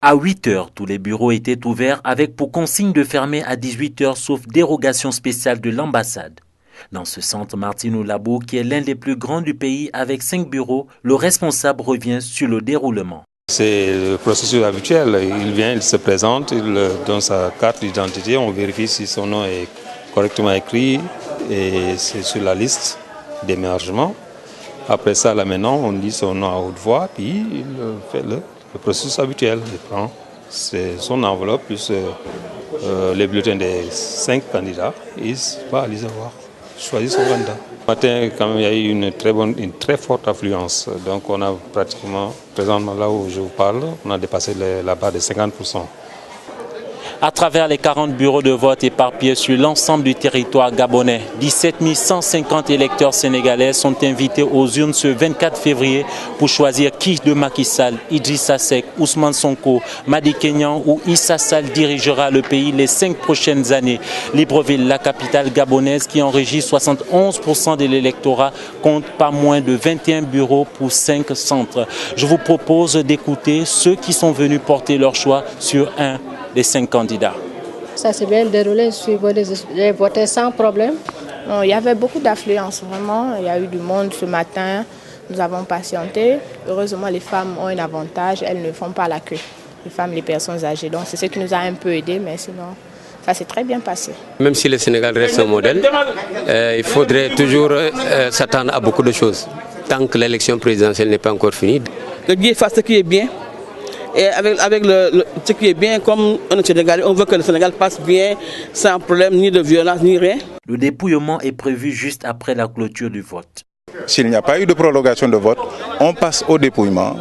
À 8 heures, tous les bureaux étaient ouverts avec pour consigne de fermer à 18 heures sauf dérogation spéciale de l'ambassade. Dans ce centre Martino Labo, qui est l'un des plus grands du pays avec 5 bureaux, le responsable revient sur le déroulement. C'est le processus habituel. Il vient, il se présente, il donne sa carte d'identité, on vérifie si son nom est correctement écrit et c'est sur la liste d'émergement. Après ça, là maintenant, on dit son nom à haute voix, puis il fait le processus habituel. Il prend son enveloppe plus les bulletins des 5 candidats et il va les avoir. Choisir son candidat. Ce matin, quand même, il y a eu une très forte affluence. Donc on a pratiquement, présentement là où je vous parle, on a dépassé la barre de 50%. À travers les 40 bureaux de vote éparpillés sur l'ensemble du territoire gabonais, 17 150 électeurs sénégalais sont invités aux urnes ce 24 février pour choisir qui de Macky Sall, Idrissa Seck, Ousmane Sonko, Madi Kenyan ou Issa Sall dirigera le pays les 5 prochaines années. Libreville, la capitale gabonaise qui enregistre 71% de l'électorat, compte pas moins de 21 bureaux pour 5 centres. Je vous propose d'écouter ceux qui sont venus porter leur choix sur un des 5 candidats. Ça s'est bien déroulé, j'ai voté sans problème. Il y avait beaucoup d'affluence, vraiment. Il y a eu du monde ce matin. Nous avons patienté. Heureusement, les femmes ont un avantage, elles ne font pas la queue. Les femmes, les personnes âgées. Donc, c'est ce qui nous a un peu aidés, mais sinon, ça s'est très bien passé. Même si le Sénégal reste un modèle, il faudrait toujours s'attendre à beaucoup de choses, tant que l'élection présidentielle n'est pas encore finie. Que Dieu fasse ce qui est bien. Et avec ce qui est bien, comme on est Sénégalais, on veut que le Sénégal passe bien, sans problème, ni de violence, ni rien. Le dépouillement est prévu juste après la clôture du vote. S'il n'y a pas eu de prolongation de vote, on passe au dépouillement,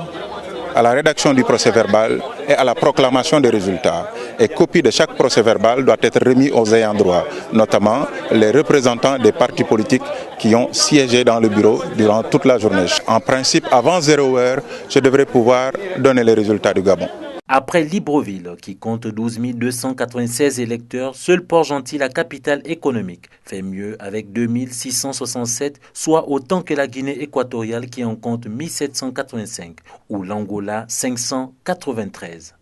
à la rédaction du procès-verbal et à la proclamation des résultats. Et copie de chaque procès-verbal doit être remis aux ayants droit, notamment les représentants des partis politiques qui ont siégé dans le bureau durant toute la journée. En principe, avant 0 heure, je devrais pouvoir donner les résultats du Gabon. Après Libreville, qui compte 12 296 électeurs, seul Port-Gentil, la capitale économique, fait mieux avec 2 667, soit autant que la Guinée équatoriale qui en compte 1785, ou l'Angola 593.